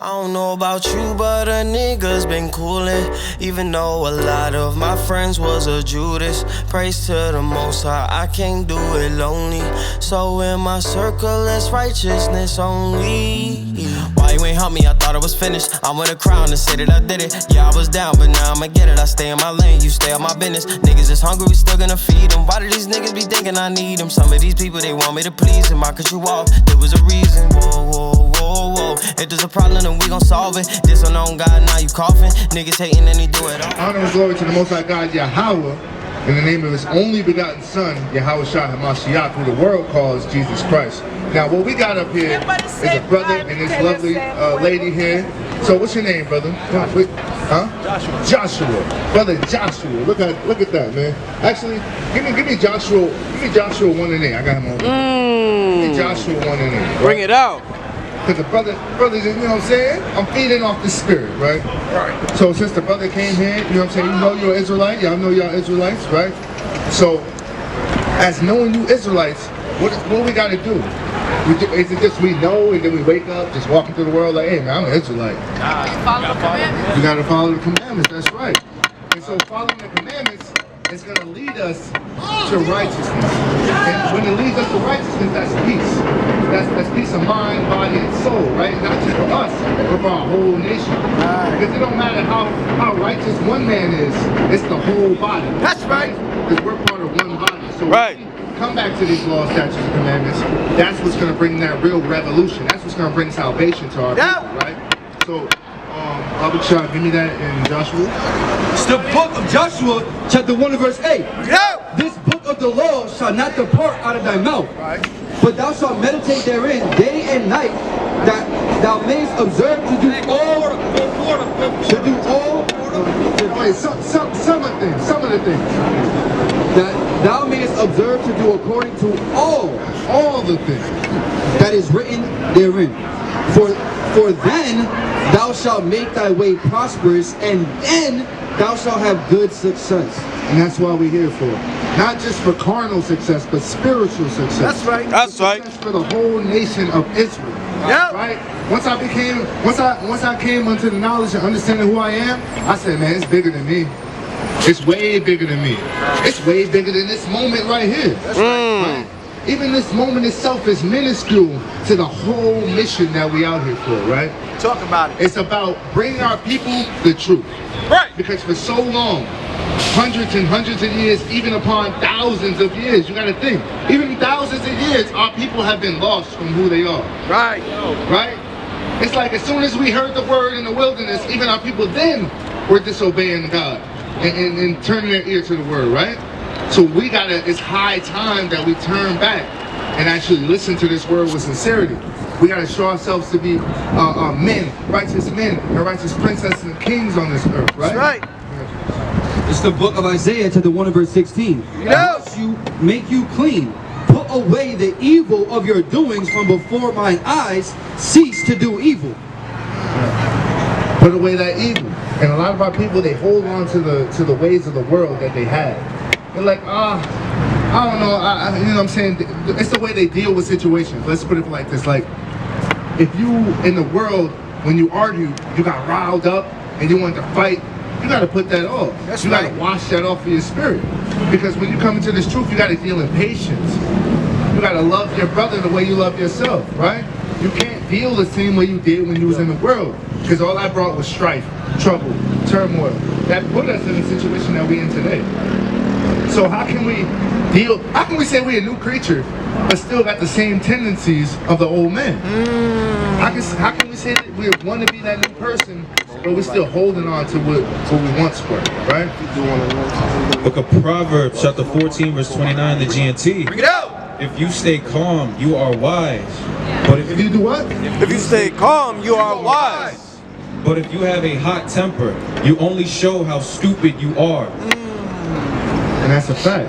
I don't know about you, but a nigga's been coolin'. Even though a lot of my friends was a Judas. Praise to the Most High, I can't do it lonely. So in my circle, it's righteousness only. Why you ain't help me? I thought I was finished. I want a crown to say that I did it. Yeah, I was down, but now I'ma get it. I stay in my lane, you stay on my business. Niggas is hungry, we still gonna feed them. Why do these niggas be thinking I need them? Some of these people, they want me to please them. I cut you off, there was a reason. Whoa, whoa, whoa, whoa. If there's a problem, then we gon' solve it. This unknown God, now you coughing. Niggas hating and he do it all. Honor and glory to the Most High God, Yahweh, in the name of his only begotten Son, Yahweh Shah HaMashiach, who the world calls Jesus Christ. Now, what we got up here is a brother and this lovely lady here. So, what's your name, brother? Huh? Joshua. Joshua, brother Joshua. Look at that, man. Actually, give me Joshua. Give me Joshua 1 and 8. I got him on. Give me Joshua 1 and 8. Right? Bring it out. Because the brothers, you know what I'm saying? I'm feeding off the spirit, right? Right. So since the brother came here, you know what I'm saying? You know you're an Israelite. Y'all know y'all Israelites, right? So, as knowing you Israelites, what we got to do? Is it just we know and then we wake up, just walking through the world like, hey man, I'm an Israelite. Follow the commandments. You got to follow the commandments, that's right. And so following the commandments is going to lead us to righteousness. And when it leads us to righteousness, that's peace. That's peace of mind, body, and soul, right? Not just for us, but for our whole nation. Because it don't matter how righteous one man is, it's the whole body. That's right. Because we're part of one body. So right. Come back to these laws, statutes, and commandments. That's what's going to bring that real revolution. That's what's going to bring salvation to our people, right? So, Abba Shah, give me that in Joshua. It's the book of Joshua, chapter 1 and verse 8. Yeah. This book of the law shall not depart out of thy mouth, Right. but thou shalt meditate therein day and night, that thou mayest observe to do all. Wait, some of the things. That thou mayest observe to do according to All the things. that is written therein. For then thou shalt make thy way prosperous, and then thou shalt have good success. And that's what we're here for. Not just for carnal success, but spiritual success. That's right. That's right. Success for the whole nation of Israel. Yeah. Right? Once I came unto the knowledge and understanding who I am, I said, man, it's bigger than me. It's way bigger than me. It's way bigger than this moment right here. That's right. Even this moment itself is minuscule to the whole mission that we out here for, right? Talk about it. It's about bringing our people the truth. Right. Because for so long, hundreds and hundreds of years, even upon thousands of years, you gotta think, even thousands of years, our people have been lost from who they are. Right. Right? It's like as soon as we heard the word in the wilderness, even our people then were disobeying God and turning their ear to the word, right? So it's high time that we turn back and actually listen to this word with sincerity. We got to show ourselves to be men and righteous princesses and kings on this earth, right? That's right. It's the book of Isaiah, chapter 1 and verse 16. Yeah. Once you make you clean, put away the evil of your doings from before mine eyes, cease to do evil. Put away that evil. And a lot of our people, they hold on to the ways of the world that they had. They're like, I don't know, you know what I'm saying? It's the way they deal with situations. Let's put it like this. Like, if you, in the world, when you argue, you got riled up and you want to fight, you got to put that off. That's you right. got to wash that off of your spirit. Because when you come into this truth, you got to deal in patience. You got to love your brother the way you love yourself, right? You can't deal the same way you did when you was in the world. Because all that brought was strife, trouble, turmoil. That put us in the situation that we're in today. So how can we say we're a new creature, but still got the same tendencies of the old man? How can we say that we want to be that new person, but we're still holding on to what we once were, right? Book of Proverbs, chapter 14, verse 29, the GNT. Bring it out. If you stay calm, you are wise. But If you do what? If you stay calm, you are wise. But if you have a hot temper, you only show how stupid you are. And that's a fact.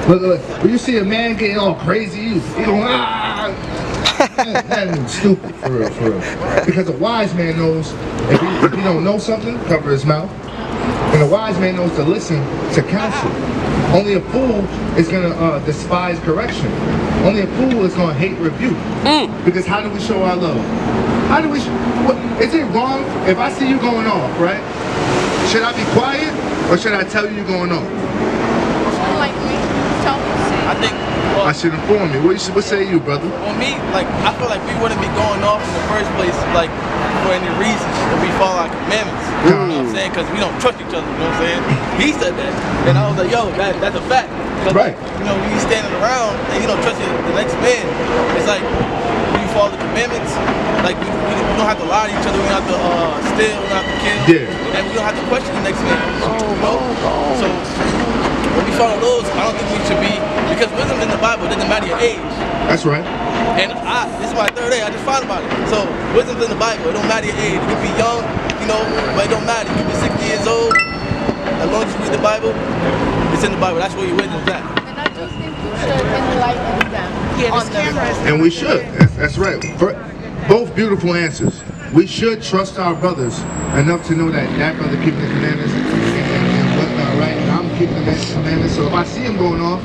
Look, when you see a man getting all crazy, you going, That's stupid, for real. Because a wise man knows, if he don't know something, cover his mouth. And a wise man knows to listen to counsel. Only a fool is going to despise correction. Only a fool is going to hate rebuke. Because how do we show our love? How do we? Is it wrong if I see you going off, right? Should I be quiet or should I tell you you're going off? Like me, tell me. I think, I should inform you. What say you, brother? for me, like, I feel like we wouldn't be going off in the first place, like, for any reason if we follow our commandments. You know what I'm saying? Because we don't trust each other, you know what I'm saying? He said that. And I was like, yo, that's a fact. 'Cause, Right. you know, when you standing around and you don't trust the next man, it's like, when you follow the commandments, like, we don't have to lie to each other, we don't have to steal, we don't have to kill. Yeah. And we don't have to question the next man. You know? So, when we follow those, I don't think we should be, because wisdom in the Bible doesn't matter your age. That's right. And this is my third day, I just found about it. So, wisdom's in the Bible, it don't matter your age. You can be young, you know, but it don't matter. You can be 60 years old, as long as you read the Bible, it's in the Bible. That's where your wisdom's at. And I just think you should enlighten them on the cameras. And we should. That's right. Both beautiful answers. We should trust our brothers enough to know that that brother keeping the commandments and whatnot, right? And I'm keeping the commandments. So if I see him going off,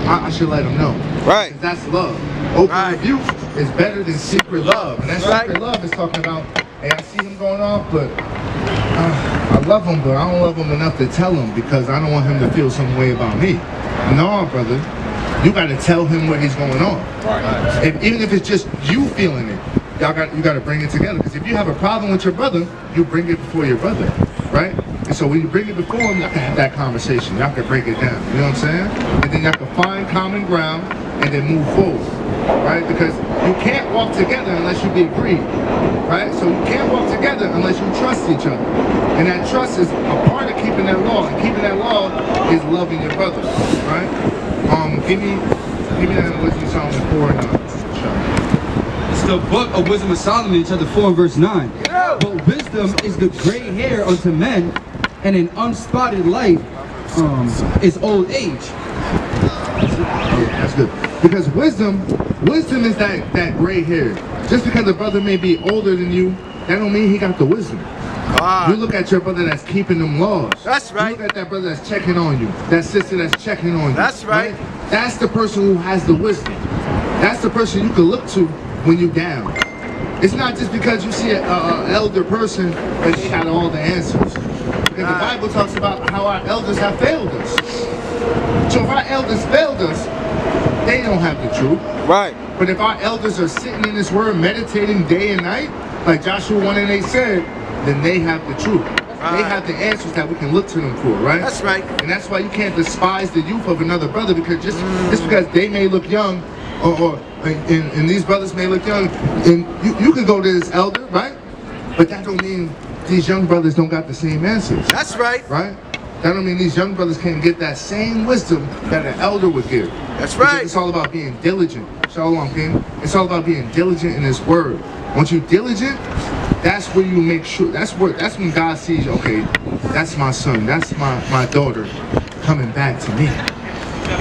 I should let him know. Right. Because that's love. Open rebuke is better than secret love. And that secret love is talking about, hey, I see him going off, but I love him, but I don't love him enough to tell him because I don't want him to feel some way about me. No, brother. You got to tell him what he's going on. Even if it's just you feeling it, you got to bring it together. Because if you have a problem with your brother, you bring it before your brother, right? And so when you bring it before him, y'all can have that conversation. Y'all can break it down. You know what I'm saying? And then y'all can find common ground and then move forward, right? Because you can't walk together unless you be agreed, right? So you can't walk together unless you trust each other. And that trust is a part of keeping that law. And keeping that law is loving your brother, right? Give me that Wisdom of Solomon 4 and 9. It's the book of Wisdom of Solomon, chapter 4 and verse 9. But wisdom is the gray hair unto men, and an unspotted life is old age. That's good. Because wisdom is that gray hair. Just because a brother may be older than you, that don't mean he got the wisdom. You look at your brother that's keeping them laws. That's right. You look at that brother that's checking on you. That sister that's checking on you. That's right. That's the person who has the wisdom. That's the person you can look to when you're down. It's not just because you see an elder person that they got all the answers. Because the Bible talks about how our elders have failed us. So if our elders failed us, they don't have the truth. Right. But if our elders are sitting in this word, meditating day and night, like Joshua 1 and 8 said, then they have the truth. They have the answers that we can look to them for, right? That's right. And that's why you can't despise the youth of another brother, because just because they may look young, and these brothers may look young, and you can go to this elder, right? But that don't mean these young brothers don't got the same answers. That's right. Right? That don't mean these young brothers can't get that same wisdom that an elder would give. That's Because right. it's all about being diligent. Shalom, King. It's all about being diligent in this word. Once you're diligent, that's where you make sure. That's when God sees, okay, that's my son, that's my daughter coming back to me.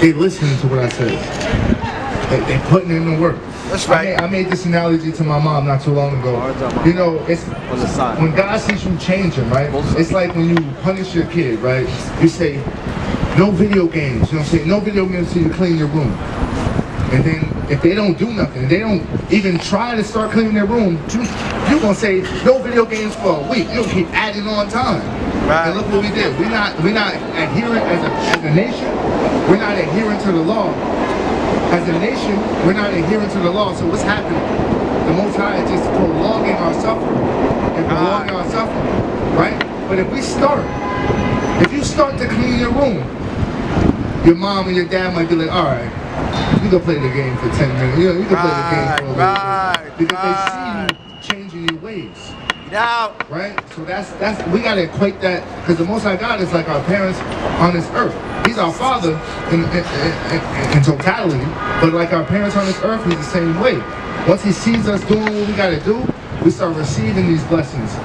They listening to what I said. They putting in the work. That's right. I made this analogy to my mom not too long ago. You know, it's when God sees you changing, right? It's like when you punish your kid, right? You say, no video games. You know what I'm saying? No video games until you clean your room. And then if they don't do nothing, they don't even try to start cleaning their room, you're going to say, no video games for a week. You'll keep adding on time. Right. And look what we did. We're not adhering as a nation. We're not adhering to the law. As a nation, we're not adhering to the law. So what's happening? The Most High is just prolonging our suffering. And prolonging our suffering. Right? But if you start to clean your room, your mom and your dad might be like, all right, you can play the game for 10 minutes. You know, you can play the game for a little bit. Because they see you changing your ways. Now, Right? So that's we gotta equate that, because the Most High God is like our parents on this earth. He's our father in totality, but like our parents on this earth, he's the same way. Once he sees us doing what we gotta do, we start receiving these blessings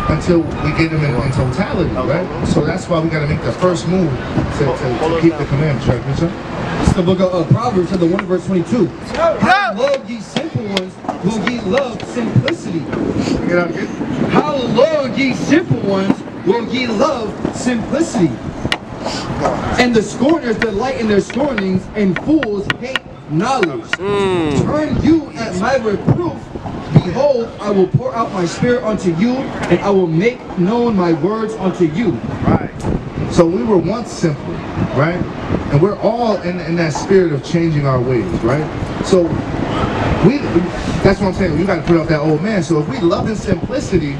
until we get them in totality, right? So that's why we gotta make the first move to keep the commandments, right, Mitchell? It's the book of Proverbs, chapter 1 and verse 22. How love ye simple ones, will ye love simplicity? Get out again. How love ye simple ones, will ye love simplicity? And the scorners delight in their scornings, and fools hate knowledge. Turn you at my reproof, be behold, I will pour out my spirit unto you, and I will make known my words unto you. Right. So we were once simple, right? And we're all in that spirit of changing our ways, right? So that's what I'm saying. You got to put off that old man. So if we love in simplicity,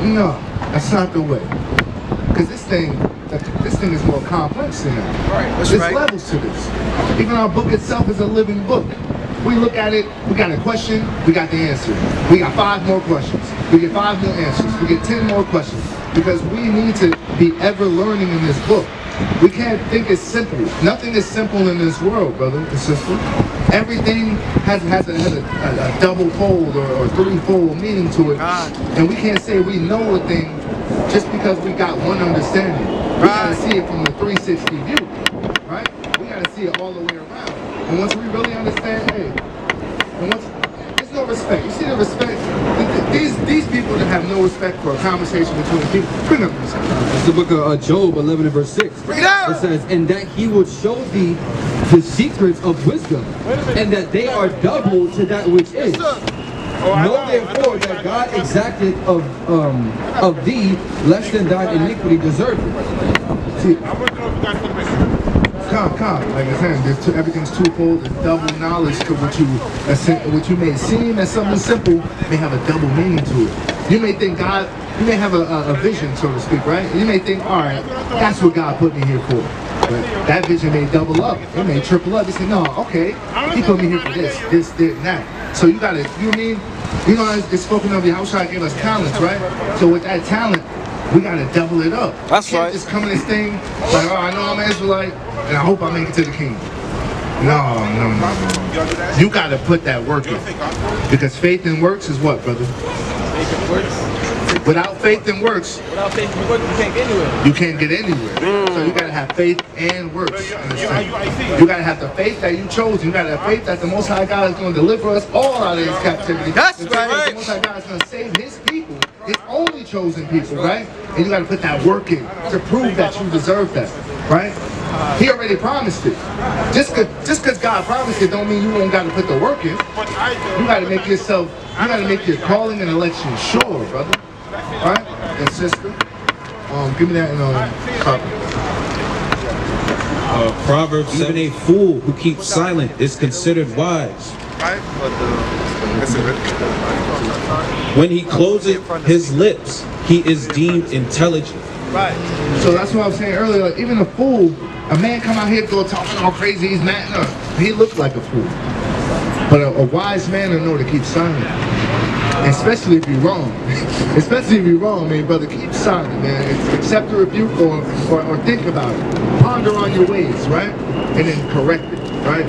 no, that's not the way. Because this thing is more complex than that. Right. There's levels to this. Even our book itself is a living book. We look at it, we got a question, we got the answer. We got 5 more questions. We get 5 more answers. We get 10 more questions. Because we need to be ever learning in this book. We can't think it's simple. Nothing is simple in this world, brother and sister. Everything has a double-fold or three-fold meaning to it. And we can't say we know a thing just because we got one understanding. We gotta see it from the 360 view, right? We gotta see it all the way around. And once we really understand, there's no respect. You see the respect? These people that have no respect for a conversation between people. Bring up this. It's the book of Job 11 and verse 6. Bring it out. It says, and that he would show thee the secrets of wisdom, and that they are double to that which is. Know therefore that God exacted of thee less than thine iniquity deserved. See, Calm. Like I said, everything's twofold. There's double knowledge to what you may seem as something simple may have a double meaning to it. You may think God, you may have a vision, so to speak, right? You may think, all right, that's what God put me here for. But that vision may double up. It may triple up. You say, no, okay, he put me here for this, and that. So you gotta, you know what I mean? You know, it's spoken of Yahushua gave us talents, right? So with that talent, we gotta double it up. That's you can't right. just come in this thing like, oh, I know I'm an Israelite, and I hope I make it to the kingdom. No. You gotta put that work in. Because faith and works is what, brother? Faith and works. Without faith and works, Without faith and works, you can't get anywhere. you can't get anywhere. So you gotta have faith and works in this thing. You gotta have the faith that you chose. You gotta have faith that the Most High God is gonna deliver us all out of this captivity. That's The faith that right. The Most High God is gonna save His people, His only chosen people, right? And you gotta put that work in to prove that you deserve that, right? He already promised it. Just cause God promised it don't mean you don't gotta put the work in. You gotta make yourself, you gotta make your calling and election sure, brother. Right? And sister. Give me that in copy. Proverbs, even a fool who keeps silent is considered wise. When he closeth his lips, he is deemed intelligent. Right. So that's what I was saying earlier. Like, even a fool, a man come out here go talking all crazy, he's mad. No, he looked like a fool. But a wise man will know to keep silent. Especially if you're wrong. Especially if you're wrong, man, brother. Keep silent, man. Accept the rebuke or think about it. Ponder on your ways, right? And then correct it, right?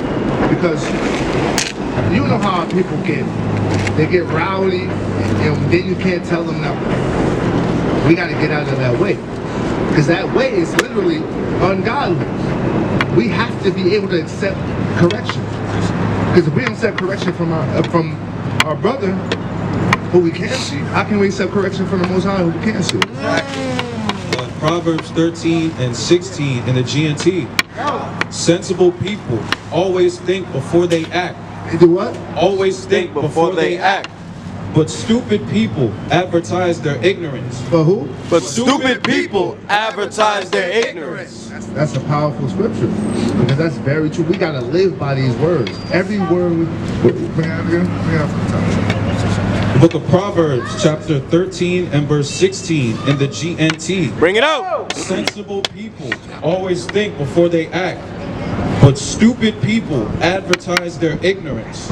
Because you know how people get. They get rowdy, and then you can't tell them nothing. We got to get out of that way. Because that way is literally ungodly. We have to be able to accept correction. Because if we don't accept correction from our brother, who we can't see, how can we accept correction from the Most High who we can't see? Proverbs 13 and 16 in the GNT. Sensible people always think before they act. They do what? Always think before they act. But stupid people advertise their ignorance. But who? But stupid people advertise their ignorance. That's a powerful scripture. Because that's very true. We got to live by these words. Every word we... Bring it out again. Bring it out from the top. The book of Proverbs, chapter 13 and verse 16 in the GNT. Bring it out. Sensible people always think before they act, but stupid people advertise their ignorance.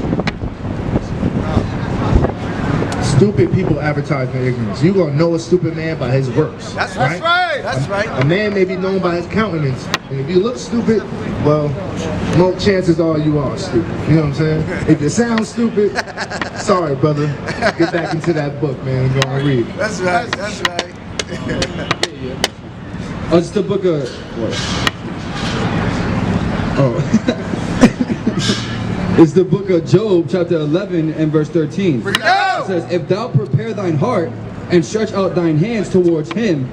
Stupid people advertise their ignorance. You're going to know a stupid man by his works. That's right. That's right. A man may be known by his countenance. And if you look stupid, well, more chances are you are stupid. You know what I'm saying? If you sound stupid, sorry, brother. Get back into that book, man, and go and read. That's right. That's right. It's the book of what? It's the book of Job, chapter 11 and verse 13. Bring it out. It says, if thou prepare thine heart and stretch out thine hands towards him,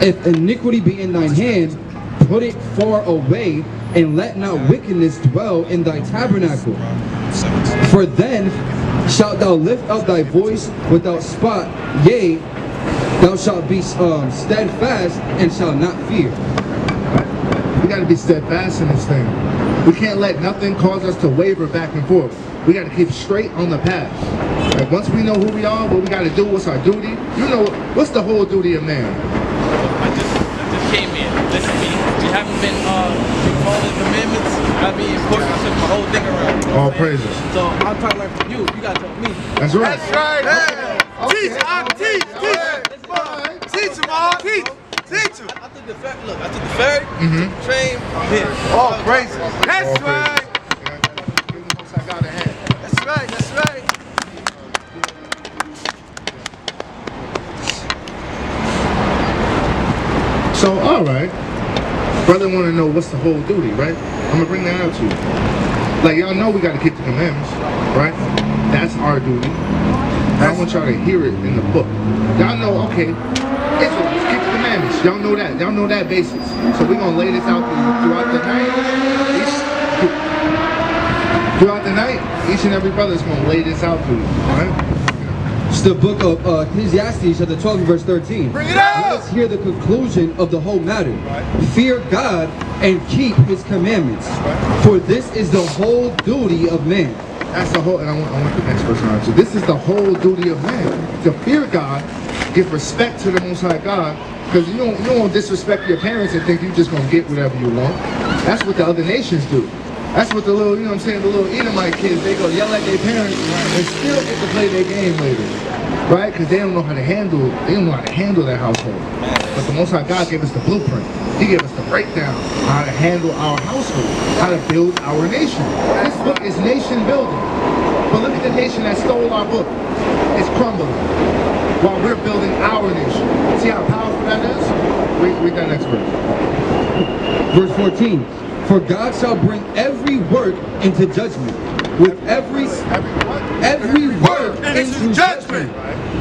if iniquity be in thine hand, put it far away, and let not wickedness dwell in thy tabernacle. For then shalt thou lift up thy voice without spot, yea, thou shalt be steadfast and shalt not fear. We got to be steadfast in this thing. We can't let nothing cause us to waver back and forth. We got to keep straight on the path. Like once we know who we are, what we got to do, what's our duty. You know, what's the whole duty of man? I just came in. Listen to me. We haven't been following the commandments. I mean, important. I took my whole thing around. You know All what I'm saying? praises. So I'm trying to learn from you. You got to tell me. That's right. That's right. Hey. Okay. Teach. Teach him all. Teach him. I took the ferry. Look, I took the ferry, took the train, I'm here. All praises. That's All right. Give the Most High God a hand. That's right. That's right. So, all right. Brother want to know what's the whole duty, right? I'm going to bring that out to you. Like, y'all know we got to keep the commandments, right? That's our duty. I want y'all to hear it in the book. Y'all know, okay, Israelites, keep the commandments. Y'all know that. Y'all know that basis. So we're going to lay this out throughout the night. Throughout the night, each and every brother is going to lay this out to you, all right? It's the book of Ecclesiastes, chapter 12, verse 13. Bring it out. Let's hear the conclusion of the whole matter. Fear God and keep his commandments. For this is the whole duty of man. That's the whole, and I want the next person to answer. This is the whole duty of man. To fear God, give respect to the Most High God, because you don't want to disrespect your parents and think you're just going to get whatever you want. That's what the other nations do. That's what the little, you know what I'm saying, the little Edomite kids, they go yell at their parents and still get to play their game later. Right? Because they don't know how to handle, that household. But the Most High God gave us the blueprint. He gave us the breakdown on how to handle our household, how to build our nation. This book is nation building. But look at the nation that stole our book. It's crumbling while we're building our nation. See how powerful that is? Read that next verse. Verse 14. For God shall bring every work into judgment, with every work into judgment,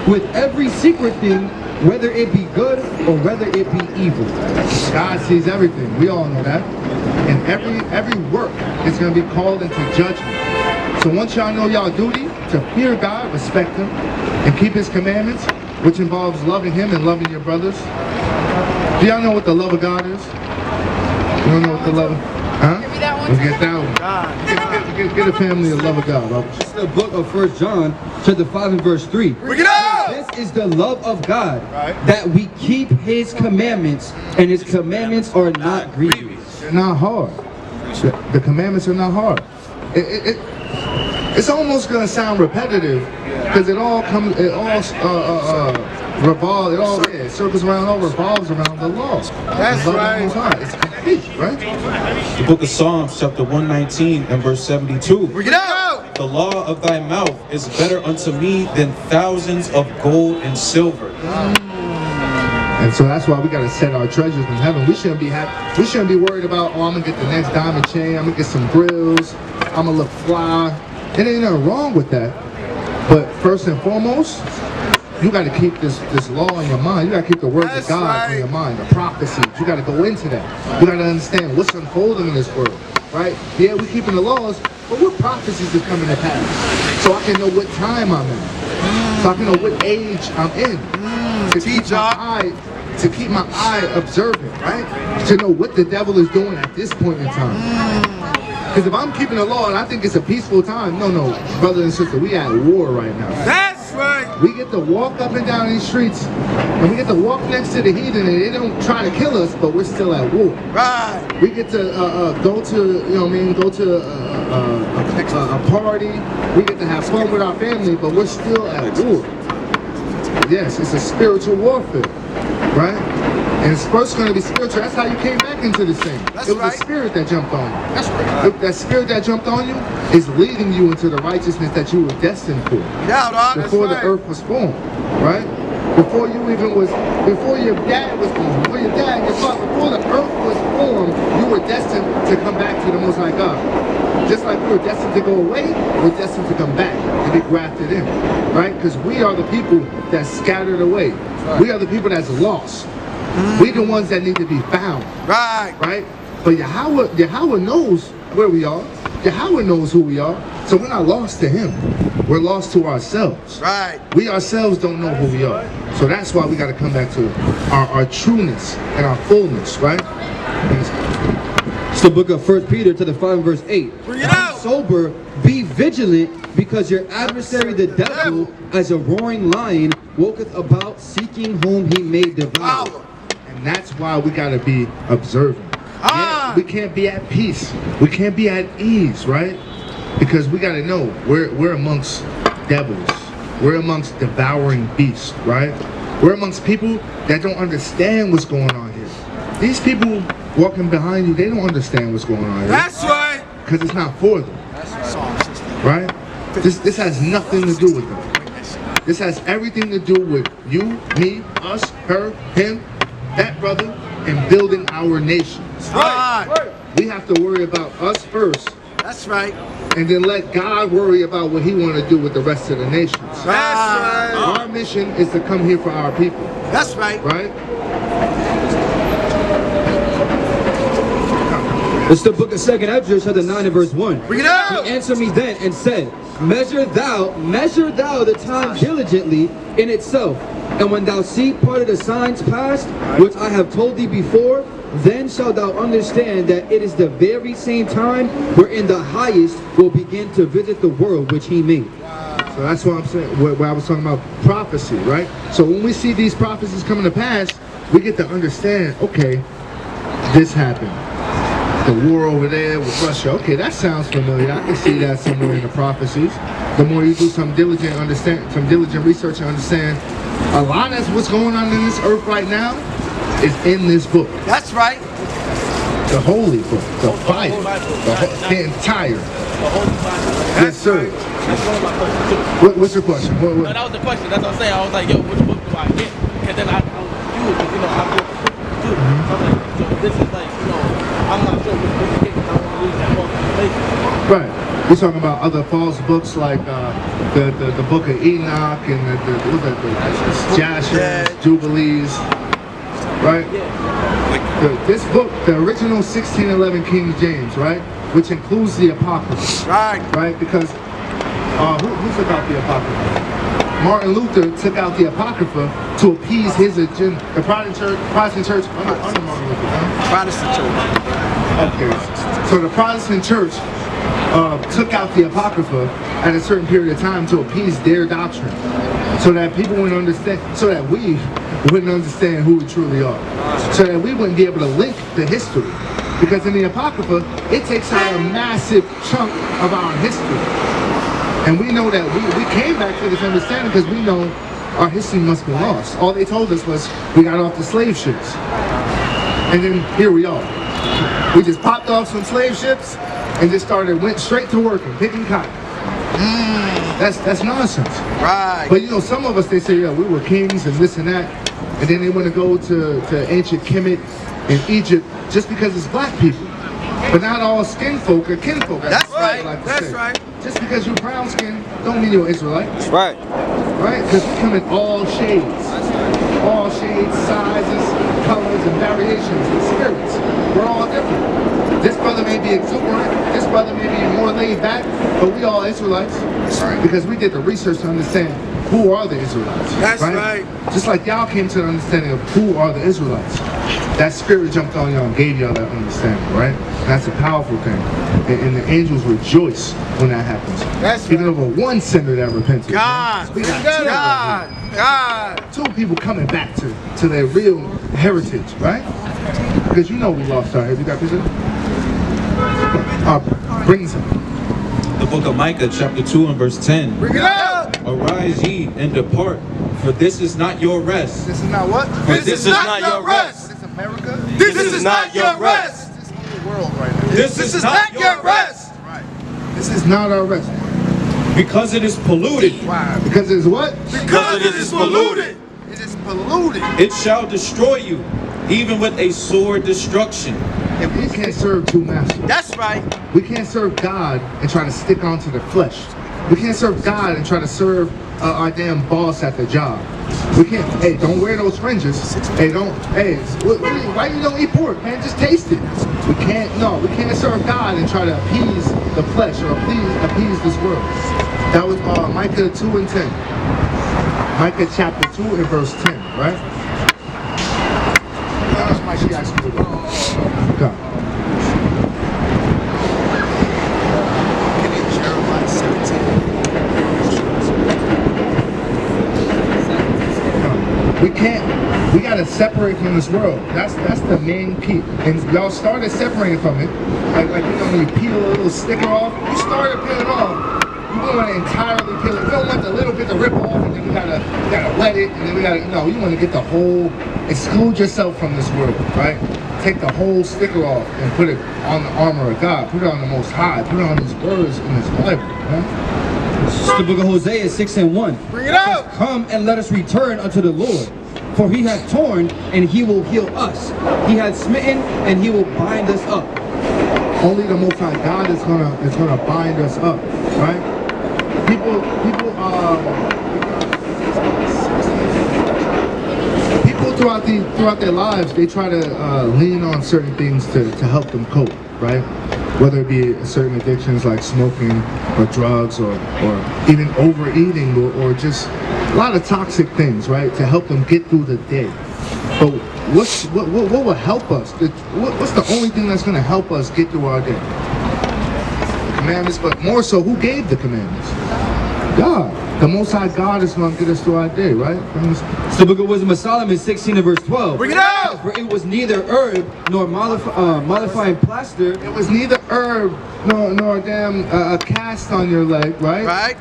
with every secret thing, whether it be good or whether it be evil. God sees everything. We all know that. And every work is going to be called into judgment. So once y'all know y'all duty to fear God, respect him, and keep his commandments, which involves loving him and loving your brothers. Do y'all know what the love of God is? You don't know what the love of... Huh? Give me that one. We'll get that one. Get a family of love of God. It's the book of 1 John, chapter 5 and verse 3. Bring it out. This is the love of God, that we keep his commandments, and his commandments are not grievous. They're not hard. The commandments are not hard. It's almost gonna sound repetitive because it circles around, all revolves around the law. That's right. It's complete, right? The book of Psalms, chapter 119 and verse 72. Bring it out. The law of thy mouth is better unto me than thousands of gold and silver. And so that's why we gotta set our treasures in heaven. We shouldn't be we shouldn't be worried about, oh, I'm gonna get the next diamond chain, I'm gonna get some grills, I'm gonna look fly. It ain't nothing wrong with that. But first and foremost, you got to keep this law in your mind. You got to keep the words of God in your mind, the prophecies. You got to go into that. You got to understand what's unfolding in this world, right? Yeah, we're keeping the laws, but what prophecies are coming to pass? So I can know what time I'm in. So I can know what age I'm in. To keep my eye observant, right? To know what the devil is doing at this point in time. Because if I'm keeping the law and I think it's a peaceful time, no, brother and sister, we at war right now. That's right. We get to walk up and down these streets, and we get to walk next to the heathen, and they don't try to kill us, but we're still at war. Right. We get to go to, you know what I mean, go to a party. We get to have fun with our family, but we're still at war. Yes, it's a spiritual warfare, right? And it's first going to be spiritual. That's how you came back into this thing. That's it was right. the spirit that jumped on you. That's right. That spirit that jumped on you is leading you into the righteousness that you were destined for. Yeah, dog. Before the earth was formed, right? Before your dad was born, before your dad, your father, before the earth was formed, you were destined to come back to the Most High God. Just like we were destined to go away, we're destined to come back and be grafted in, right? Because we are the people that's scattered away. Right. We are the people that's lost. We the ones that need to be found. Right. Right? But Yahweh knows where we are. Yahweh knows who we are. So we're not lost to him. We're lost to ourselves. Right. We ourselves don't know who we are. So that's why we got to come back to our trueness and our fullness, right? It's the book of 1 Peter to the 5 verse 8. Bring it out. Sober, be vigilant, because your adversary the devil, as a roaring lion, walketh about seeking whom he may devour. Power. And that's why we got to be observant. Yeah, we can't be at peace. We can't be at ease, right? Because we got to know we're amongst devils. We're amongst devouring beasts, right? We're amongst people that don't understand what's going on here. These people walking behind you, they don't understand what's going on here. That's right. Because it's not for them. Right? This has nothing to do with them. This has everything to do with you, me, us, her, him, that brother, and building our nations. Right. We have to worry about us first, That's right. and then let God worry about what he want to do with the rest of the nations. That's right. Our mission is to come here for our people, That's right. right? It's the book of 2 Ezra, chapter 9 and verse 1. Bring it out. He answered me then and said, measure thou the time diligently in itself. And when thou see part of the signs past, which I have told thee before, then shalt thou understand that it is the very same time wherein the highest will begin to visit the world which he made. So that's what I'm saying, what I was talking about prophecy, right? So when we see these prophecies coming to pass, we get to understand, okay, this happened. The war over there with Russia, okay, that sounds familiar. I can see that somewhere in the prophecies. The more you do some diligent research and understand, a lot of what's going on in this earth right now is in this book. That's right. The holy book, the Bible, the entire. Yes, sir. That's one of my questions too. What's your question? No, that was the question. That's what I'm saying. I was like, yo, which book do I get? And then I go, so this is like, I'm not sure which book to get because I don't want to lose that false information. Right. We're talking about other false books like the book of Enoch and the Jasher, Jubilees. Right? This book, the original 1611 King James, right? Which includes the Apocrypha. Right? Because who took out the Apocrypha? Martin Luther took out the Apocrypha to appease his agenda. The Protestant church under Martin Luther. Protestant church. Okay. So the Protestant church took out the Apocrypha at a certain period of time to appease their doctrine. So that people wouldn't understand, so that we wouldn't understand who we truly are. So that we wouldn't be able to link the history. Because in the Apocrypha, it takes out a massive chunk of our history. And we know that we came back to this understanding because we know our history must be lost. All they told us was we got off the slave ships. And then here we are. We just popped off some slave ships and just went straight to work and picking cotton. That's nonsense. Right. But some of us, they say, yeah, we were kings and this and that. And then they want to go to ancient Kemet in Egypt just because it's black people. But not all skin folk are kinfolk. That's right. That's right. Just because you're brown skin don't mean you're Israelite. Right. Right? Because we come in all shades. All shades, sizes, colors, and variations and spirits. We're all different. This brother may be exuberant, this brother may be more laid back, but we all Israelites. Right. Because we did the research to understand who are the Israelites. That's right. Just like y'all came to the understanding of who are the Israelites. That spirit jumped on y'all and gave y'all that understanding, right? And that's a powerful thing. And the angels rejoice when that happens. That's even over one sinner that repented. God. We got God. two people coming back to their real heritage, right? Because we lost our heritage. You got pictures? Bring some. The book of Micah, chapter 2 and verse 10. Bring it out. Arise ye and depart, for this is not your rest. This is not what? This is not your rest. This is America? This is not your rest. This is the world right now. This This is not your rest. Right. This is not our rest. Because it is polluted, Why? Because it's what? Because it is polluted. It is polluted. it shall destroy you, even with a sore destruction. And we can't serve two masters. That's right. We can't serve God and try to stick onto the flesh. We can't serve God and try to serve our damn boss at the job. We can't. Hey, don't wear those fringes. Hey, don't. Hey, why you don't eat pork, man? Just taste it. We can't. No, we can't serve God and try to appease the flesh or appease this world. That was Micah 2:10. Micah chapter 2 and verse 10, right? That's my she asked me to go. Go. Jeremiah 17. We can't. We gotta separate from this world. That's the main key. And y'all started separating from it. Like when you peel a little sticker off, you started peeling off. You don't want to entirely peel it. You don't want the little bit to rip off, and then we gotta wet it, and then we gotta. No, you want to get the whole. Exclude yourself from this world, right? Take the whole sticker off and put it on the armor of God. Put it on the Most High. Put it on His words in His Bible. Right? It's the book of Hosea 6:1. Bring it out. Come and let us return unto the Lord. For He hath torn, and He will heal us. He hath smitten, and He will bind us up. Only the Most High God is gonna bind us up, right? People throughout their lives, they try to lean on certain things to help them cope, right? Whether it be certain addictions like smoking or drugs or even overeating or just a lot of toxic things, right? To help them get through the day. But what will help us? What's the only thing that's going to help us get through our day? Commandments, but more so, who gave the commandments? God. The Most High God is going to get us through our day, right? It's the book of Wisdom of Solomon 16 and verse 12. Bring it out. For it was neither herb nor mollifying plaster. It was neither herb nor damn a cast on your leg, right? Right.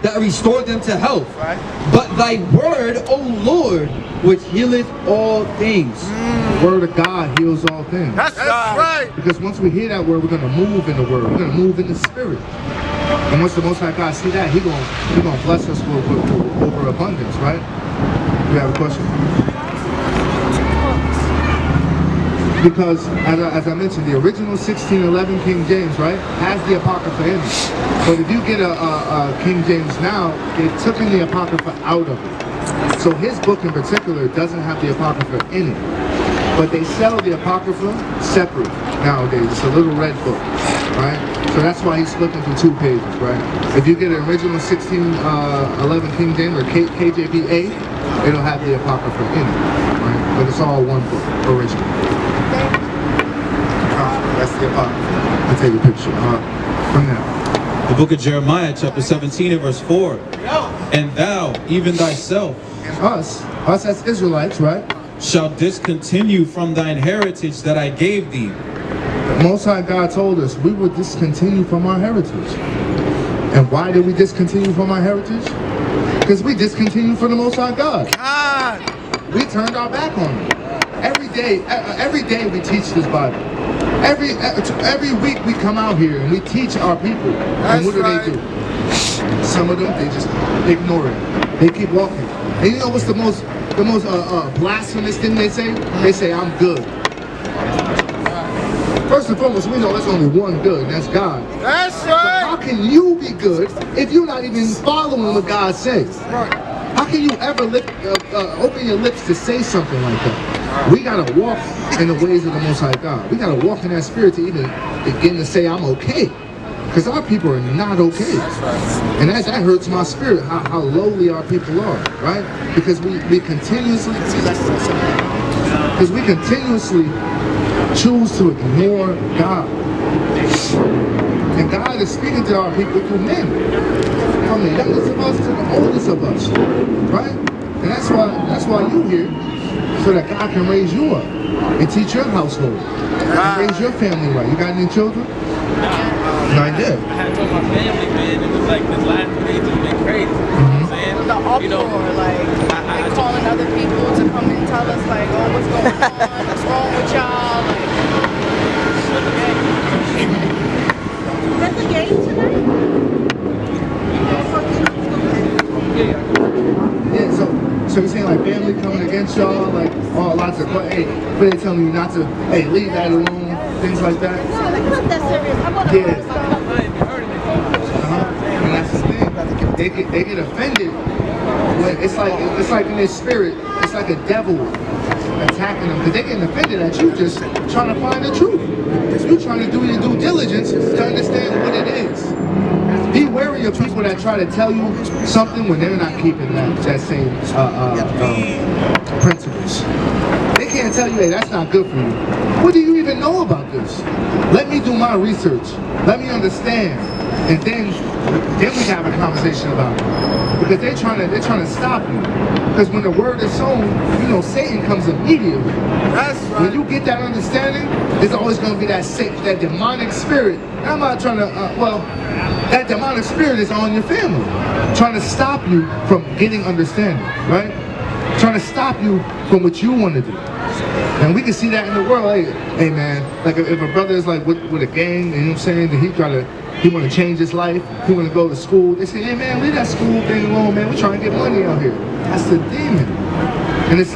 That restored them to health. Right. But thy word, O Lord, which healeth all things. The word of God heals all things. That's right. Because once we hear that word, we're going to move in the word. We're going to move in the spirit. And once the Most High God see that, He gonna bless us with overabundance, right? You have a question? Because as I mentioned, the original 1611 King James, right, has the Apocrypha in it. But if you get a King James now, they've taken the Apocrypha out of it. So his book in particular doesn't have the Apocrypha in it. But they sell the Apocrypha separate nowadays. It's a little red book, right? So that's why he's split into 2 pages, right? If you get an original 1611 King James or KJVA, it'll have the Apocrypha in it, right? But it's all one book, original. That's the Apocrypha. I'll take a picture. From now. The book of Jeremiah, chapter 17 and verse 4. And thou, even thyself, And us as Israelites, right? shall discontinue from thine heritage that I gave thee. The Most High God told us we would discontinue from our heritage. And why did we discontinue from our heritage? Because we discontinued from the Most High God. We turned our back on Him. Every day we teach this Bible. Every week we come out here and we teach our people. And what do they do? Some of them, they just ignore it. They keep walking. And you know what's the most blasphemous thing they say? They say, I'm good. First and foremost, we know there's only one good, and that's God. That's But right. how can you be good if you're not even following what God says? How can you ever open your lips to say something like that? We gotta walk in the ways of the Most High God. We gotta walk in that spirit to even begin to say, I'm okay. Because our people are not okay. And that hurts my spirit, how lowly our people are, right? Because we continuously choose to ignore God. And God is speaking to our people through men. From the youngest of us to the oldest of us. Right? And that's why you're here. So that God can raise you up and teach your household. And raise your family right. You got any children? Not yet. I had told my family, man, it was like the last 2 days have been crazy. You know what I'm saying? The uproar, like calling other people to come and tell us, like, oh, what's going on? What's wrong with y'all? Like, there's a game tonight? Yeah, so you're saying like family coming against y'all, like lots of but they telling you not to, leave that alone, things like that. No, like, not that serious. I want to Yeah. heard something. And that's the thing. They get offended it's like in their spirit, it's like a devil attacking them because they're getting offended at you just trying to find the truth. You trying to do your due diligence to understand what it is. Be wary of people that try to tell you something when they're not keeping that same principles. They can't tell you, hey, that's not good for you. What do you even know about this? Let me do my research. Let me understand. And then we have a conversation about it. Because they're trying to stop you. Because when the word is sown, you know, Satan comes immediately. That's right. When you get that understanding, there's always going to be that demonic spirit. And I'm not trying to, that demonic spirit is on your family. Trying to stop you from getting understanding, right? Trying to stop you from what you want to do. And we can see that in the world. Hey man, like if a brother is like with a gang, you know what I'm saying, that he want to change his life, he want to go to school, they say, hey man, leave that school thing alone, man, we're trying to get money out here. That's the demon. And it's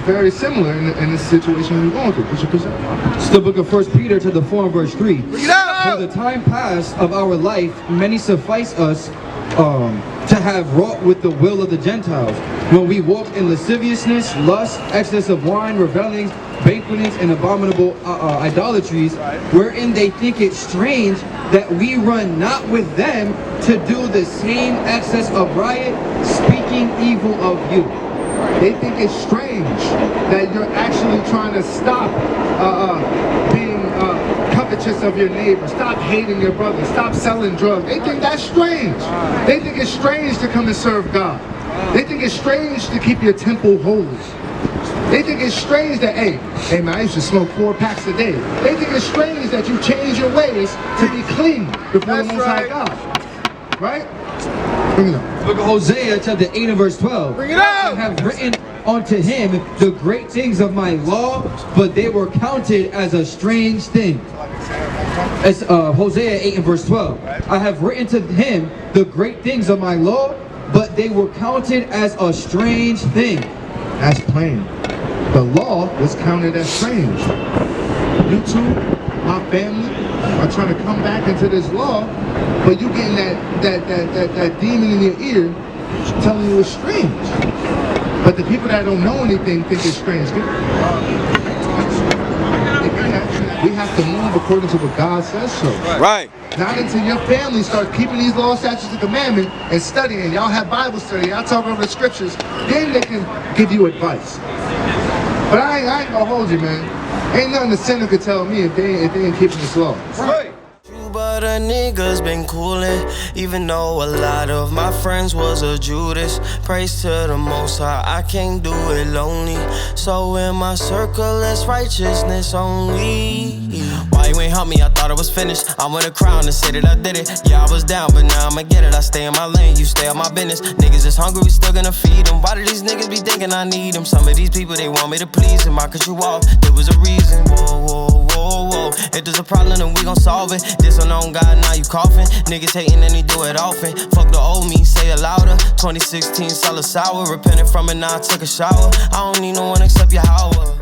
very similar in this situation we're going through. What's your perception? It's the book of 1 Peter to the 4 and verse 3. Bring it out! For the time past of our life, many suffice us to have wrought with the will of the Gentiles, when we walked in lasciviousness, lust, excess of wine, revelings, banquetings, and abominable idolatries, wherein they think it strange that we run not with them to do the same excess of riot, speaking evil of you. They think it's strange that you're actually trying to stop being covetous of your neighbor, stop hating your brother, stop selling drugs. They think that's strange. They think it's strange to come and serve God. They think it's strange to keep your temple holy. They think it's strange that, hey man, I used to smoke 4 packs a day. They think it's strange that you change your ways to be clean before the Most High God. Right? Bring it up. Book of Hosea chapter 8 and verse 12. Bring it out! I have written unto him the great things of my law, but they were counted as a strange thing. It's Hosea 8 and verse 12. I have written to him the great things of my law, but they were counted as a strange thing. That's plain. The law was counted as strange. You two, my family, are trying to come back into this law, but you getting that demon in your ear telling you it's strange. But the people that don't know anything think it's strange. We have to move according to what God says so. Right. Not until your family starts keeping these laws, statutes, and commandments and studying. Y'all have Bible study. Y'all talk over the scriptures. Then they can give you advice. But I ain't gonna hold you, man. Ain't nothing the sinner could tell me if they ain't keeping this law. Right. But a nigga's been coolin', even though a lot of my friends was a Judas. Praise to the Most High, I can't do it lonely. So in my circle, it's righteousness only. Why you ain't help me? I thought it was finished. I want a crown to say that I did it. Yeah, I was down, but now I'ma get it. I stay in my lane, you stay on my business. Niggas is hungry, we still gonna feed them. Why do these niggas be thinking I need them? Some of these people, they want me to please them. I cut you off, there was a reason. Whoa, whoa, whoa, whoa. If there's a problem, then we gon' solve it. This unknown God, now you coughing. Niggas hating and he do it often. Fuck the old me, say it louder. 2016, sell a sour. Repented from it, now I took a shower. I don't need no one except your Howard.